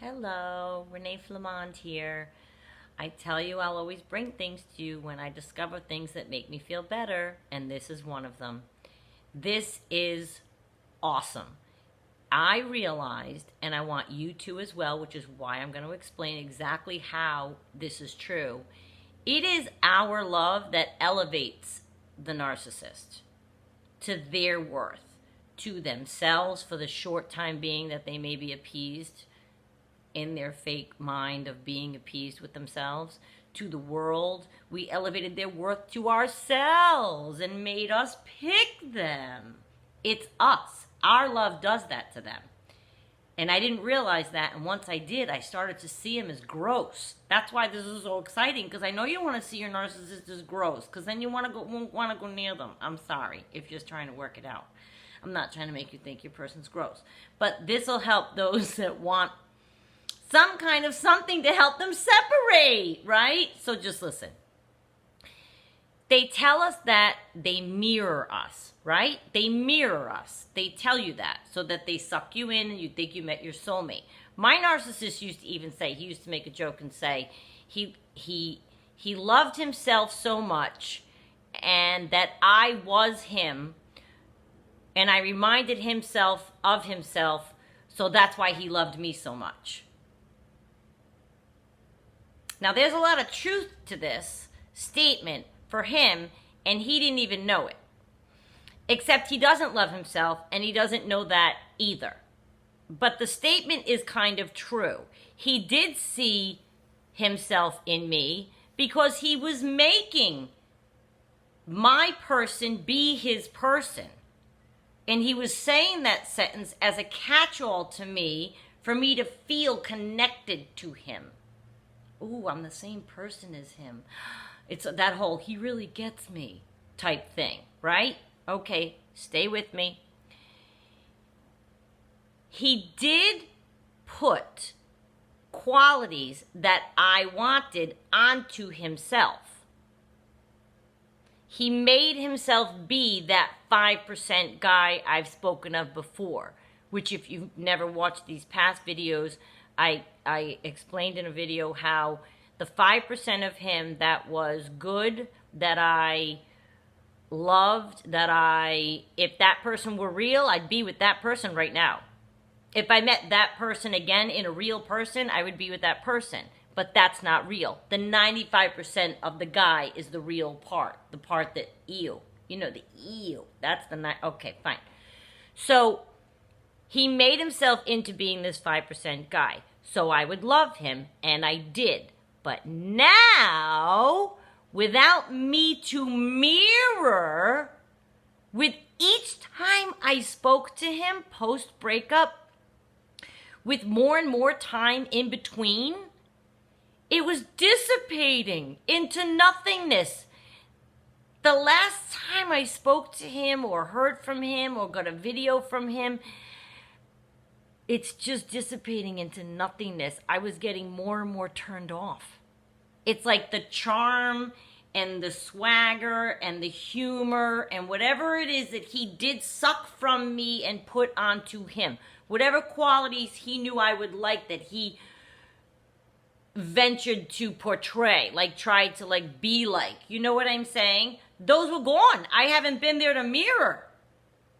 Hello, Renee Flamond here. I tell you, I'll always bring things to you when I discover things that make me feel better, and this is one of them. This is awesome. I realized, and I want you to as well, which is why I'm going to explain exactly how this is true. It is our love that elevates the narcissist to their worth, to themselves for the short time being that they may be appeased in their fake mind of being appeased with themselves, to the world. We elevated their worth to ourselves and made us pick them. It's us. Our love does that to them. And I didn't realize that, and once I did, I started to see him as gross. That's why this is so exciting, because I know you want to see your narcissist as gross, because then you won't want to go near them. I'm sorry if you're just trying to work it out. I'm not trying to make you think your person's gross. But this will help those that want some kind of something to help them separate, right? So just listen. They tell us that they mirror us, right? They mirror us. They tell you that so that they suck you in and you think you met your soulmate. My narcissist used to even say, he used to make a joke and say he loved himself so much and that I was him and I reminded himself of himself, so that's why he loved me so much. Now, there's a lot of truth to this statement for him, and he didn't even know it. Except he doesn't love himself, and he doesn't know that either. But the statement is kind of true. He did see himself in me because he was making my person be his person. And he was saying that sentence as a catch-all to me for me to feel connected to him. Ooh, I'm the same person as him. It's that whole, he really gets me type thing, right? Okay, stay with me. He did put qualities that I wanted onto himself. He made himself be that 5% guy I've spoken of before, which if you've never watched these past videos, I explained in a video how the 5% of him that was good, that I loved, if that person were real, I'd be with that person right now. If I met that person again in a real person, I would be with that person. But that's not real. The 95% of the guy is the real part. The part that, ew. You know, the ew. That's the, okay, fine. So, he made himself into being this 5% guy. So I would love him, and I did. But now, without me to mirror, with each time I spoke to him post-breakup, with more and more time in between, it was dissipating into nothingness. The last time I spoke to him or heard from him or got a video from him, it's just dissipating into nothingness. I was getting more and more turned off. It's like the charm and the swagger and the humor and whatever it is that he did suck from me and put onto him. Whatever qualities he knew I would like that he ventured to portray, like tried to like be like. You know what I'm saying? Those were gone. I haven't been there to mirror.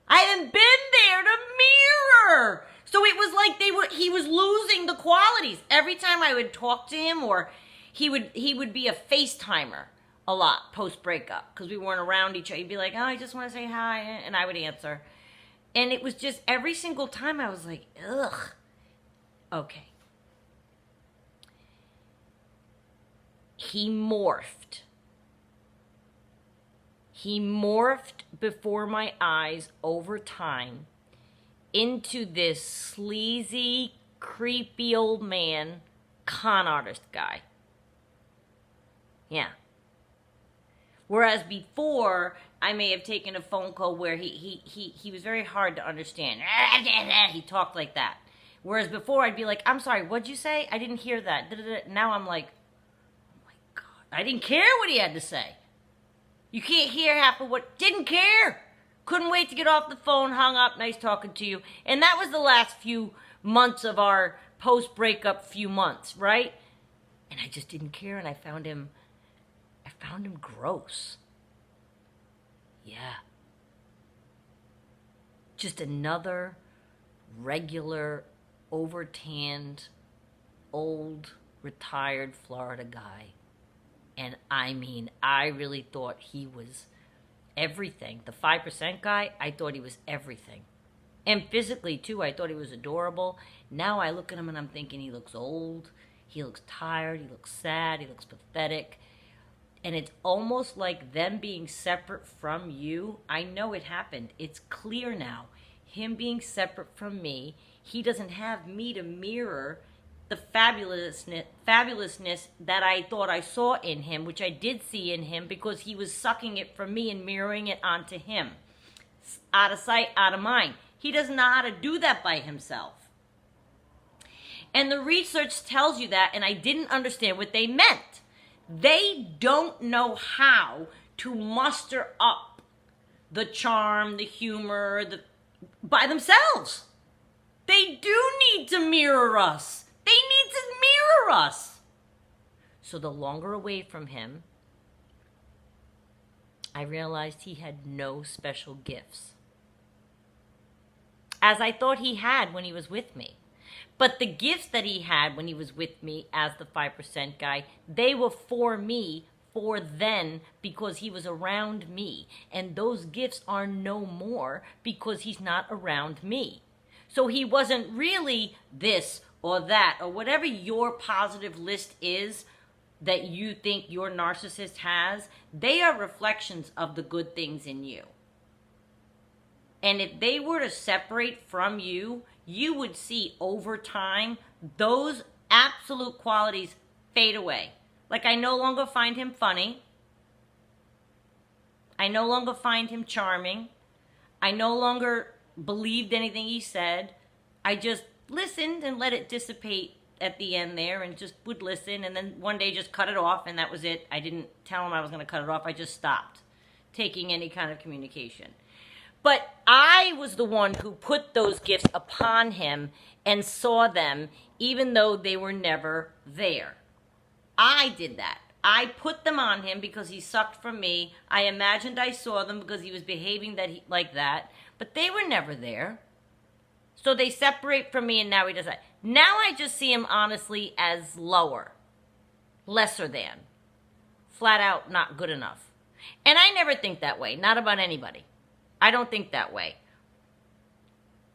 I haven't been there to mirror. So it was like he was losing the qualities. Every time I would talk to him, or he would be a FaceTimer a lot post-breakup because we weren't around each other. He'd be like, oh, I just want to say hi, and I would answer. And it was just every single time I was like, ugh. Okay. He morphed. He morphed before my eyes over time into this sleazy, creepy old man, con artist guy. Yeah. Whereas before, I may have taken a phone call where he was very hard to understand. He talked like that. Whereas before, I'd be like, I'm sorry, what'd you say? I didn't hear that. Now I'm like, oh my God. I didn't care what he had to say. You can't hear half of what, didn't care. Couldn't wait to get off the phone, hung up, nice talking to you. And that was the last few months of our post-breakup few months, right? And I just didn't care, and I found him gross. Yeah. Just another regular, over-tanned, old, retired Florida guy. And I mean, I really thought he was everything. The 5% guy, I thought he was everything. And physically, too, I thought he was adorable. Now I look at him and I'm thinking he looks old, he looks tired, he looks sad, he looks pathetic. And it's almost like them being separate from you. I know it happened. It's clear now. Him being separate from me, he doesn't have me to mirror the fabulousness that I thought I saw in him, which I did see in him because he was sucking it from me and mirroring it onto him. Out of sight, out of mind. He doesn't know how to do that by himself. And the research tells you that, and I didn't understand what they meant. They don't know how to muster up the charm, the humor, by themselves. They do need to mirror us. They need to mirror us. So the longer away from him, I realized he had no special gifts, as I thought he had when he was with me. But the gifts that he had when he was with me as the 5% guy, they were for me, for then, because he was around me. And those gifts are no more because he's not around me. So he wasn't really this or that, or whatever your positive list is that you think your narcissist has. They are reflections of the good things in you. And if they were to separate from you, you would see over time those absolute qualities fade away. Like, I no longer find him funny. I no longer find him charming. I no longer believed anything he said. I just listened and let it dissipate at the end there, and just would listen, and then one day just cut it off, and that was it. I didn't tell him I was going to cut it off. I just stopped taking any kind of communication. But I was the one who put those gifts upon him and saw them even though they were never there. I did that. I put them on him because he sucked from me. I imagined I saw them because he was behaving like that, but they were never there. So they separate from me, and now he does that. Now I just see him honestly as lower, lesser than, flat out not good enough. And I never think that way, not about anybody. I don't think that way.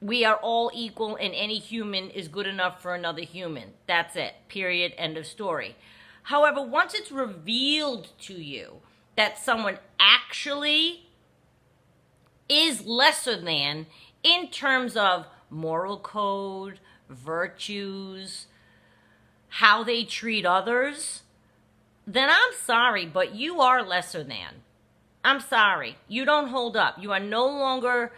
We are all equal, and any human is good enough for another human. That's it. Period. End of story. However, once it's revealed to you that someone actually is lesser than in terms of moral code, virtues, how they treat others, then I'm sorry, but you are lesser than. I'm sorry. You don't hold up. You are no longer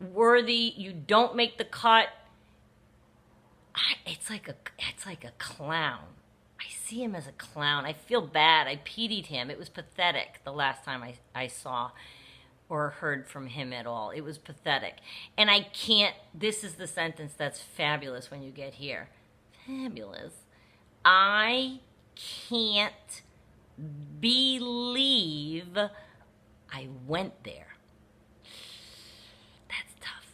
worthy. You don't make the cut. It's like a clown. I see him as a clown. I feel bad. I pitied him. It was pathetic the last time I saw or heard from him at all. It was pathetic. And I can't, this is the sentence that's fabulous when you get here. Fabulous. I can't believe I went there. That's tough.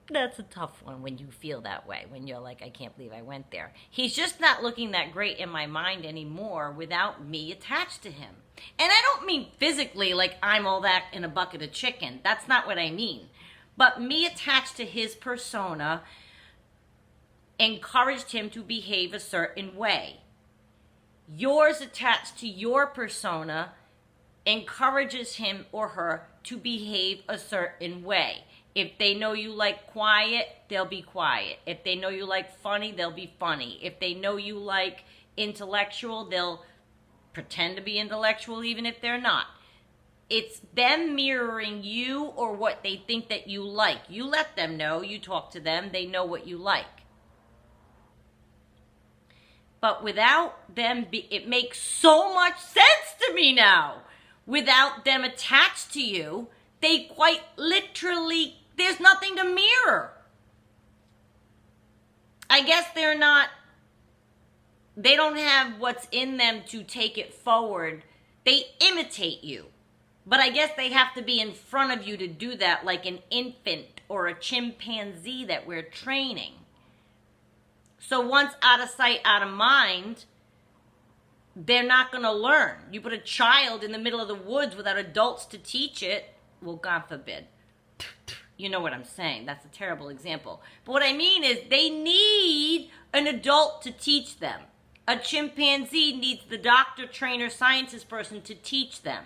That's a tough one when you feel that way, when you're like, I can't believe I went there. He's just not looking that great in my mind anymore without me attached to him. And I don't mean physically like I'm all that in a bucket of chicken. That's not what I mean. But me attached to his persona encouraged him to behave a certain way. Yours attached to your persona encourages him or her to behave a certain way. If they know you like quiet, they'll be quiet. If they know you like funny, they'll be funny. If they know you like intellectual, they'll pretend to be intellectual even if they're not. It's them mirroring you or what they think that you like. You let them know, you talk to them, they know what you like. But without them, it makes so much sense to me now. Without them attached to you, they quite literally, there's nothing to mirror. I guess they don't have what's in them to take it forward. They imitate you. But I guess they have to be in front of you to do that, like an infant or a chimpanzee that we're training. So once out of sight, out of mind, they're not going to learn. You put a child in the middle of the woods without adults to teach it, well, God forbid. You know what I'm saying. That's a terrible example. But what I mean is they need an adult to teach them. A chimpanzee needs the doctor, trainer, scientist person to teach them.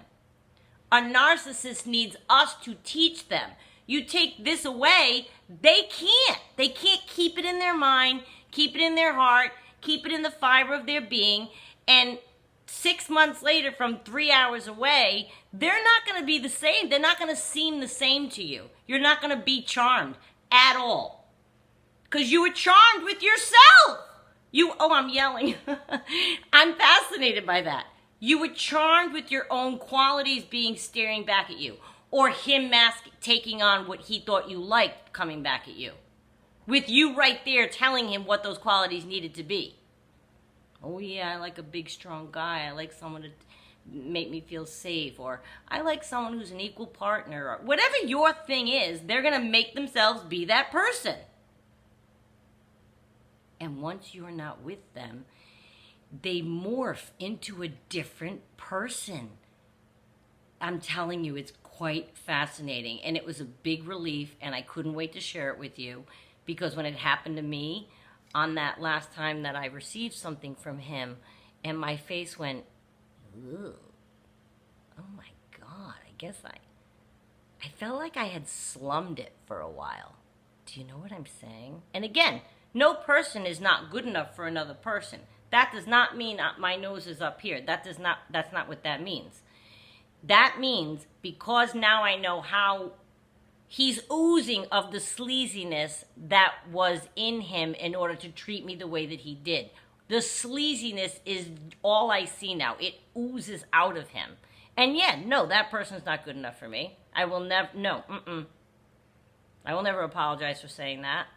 A narcissist needs us to teach them. You take this away, they can't. They can't keep it in their mind, keep it in their heart, keep it in the fiber of their being. And 6 months later, from 3 hours away, they're not going to be the same. They're not going to seem the same to you. You're not going to be charmed at all. Because you were charmed with yourself. I'm yelling. I'm fascinated by that. You were charmed with your own qualities being staring back at you. Or him taking on what he thought you liked coming back at you. With you right there telling him what those qualities needed to be. Oh yeah, I like a big strong guy. I like someone to make me feel safe. Or I like someone who's an equal partner. Or whatever your thing is, they're going to make themselves be that person. And once you're not with them, they morph into a different person. I'm telling you, it's quite fascinating. And it was a big relief, and I couldn't wait to share it with you. Because when it happened to me, on that last time that I received something from him, and my face went, ugh. Oh my God, I guess I felt like I had slummed it for a while. Do you know what I'm saying? And again, no person is not good enough for another person. That does not mean my nose is up here. That's not what that means. That means because now I know how he's oozing of the sleaziness that was in him in order to treat me the way that he did. The sleaziness is all I see now. It oozes out of him. And yeah, no, that person's not good enough for me. I will never, no, I will never apologize for saying that.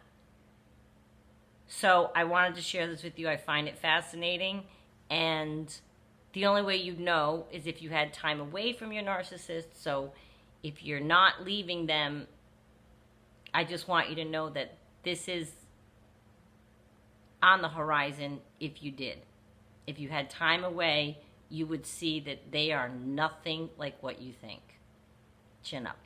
So I wanted to share this with you. I find it fascinating. And the only way you'd know is if you had time away from your narcissist. So if you're not leaving them, I just want you to know that this is on the horizon if you did. If you had time away, you would see that they are nothing like what you think. Chin up.